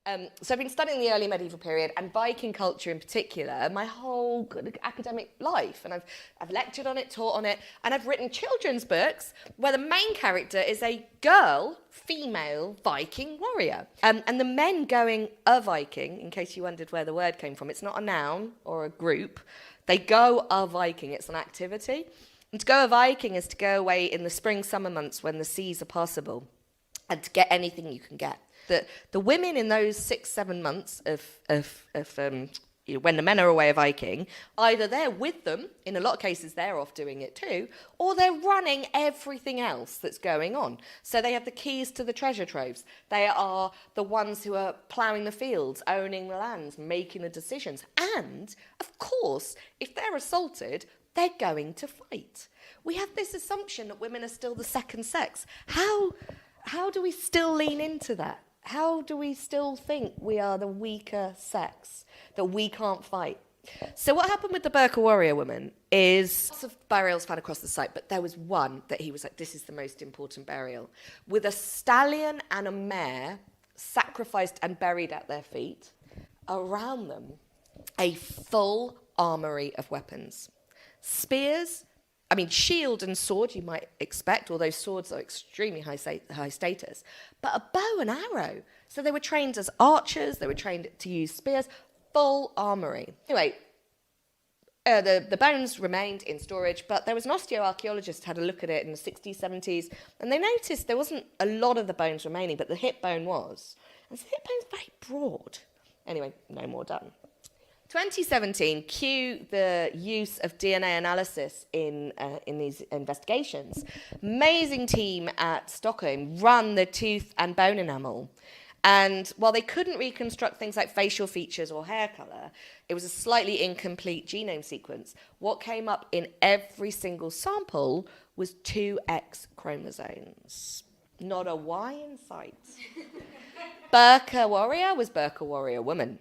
So I've been studying the early medieval period and Viking culture in particular my whole academic life, and I've lectured on it, taught on it, and I've written children's books where the main character is a girl, female Viking warrior. And the men going a Viking, in case you wondered where the word came from, it's not a noun or a group. They go a Viking, it's an activity. And to go a Viking is to go away in the spring, summer months when the seas are passable and to get anything you can get. The women in those 6-7 months of when the men are away a Viking, either they're with them, in a lot of cases they're off doing it too, or they're running everything else that's going on. So they have the keys to the treasure troves. They are the ones who are ploughing the fields, owning the lands, making the decisions. And, of course, if they're assaulted, they're going to fight. We have this assumption that women are still the second sex. How do we still lean into that? How do we still think we are the weaker sex, that we can't fight? So what happened with the Birka warrior woman is lots of burials found across the site, but there was one that he was like, this is the most important burial, with a stallion and a mare sacrificed and buried at their feet. Around them, a full armoury of weapons. Spears, shield and sword you might expect, although swords are extremely high status, but a bow and arrow. So they were trained as archers, they were trained to use spears, full armoury. Anyway, the bones remained in storage, but there was an osteoarchaeologist who had a look at it in the 60s, 70s, and they noticed there wasn't a lot of the bones remaining, but the hip bone was. And so the hip bone's very broad. Anyway, no more done. 2017, cue the use of DNA analysis in these investigations. Amazing team at Stockholm run the tooth and bone enamel. And while they couldn't reconstruct things like facial features or hair colour, it was a slightly incomplete genome sequence. What came up in every single sample was 2 X chromosomes. Not a Y in sight. Birka warrior was Birka warrior woman.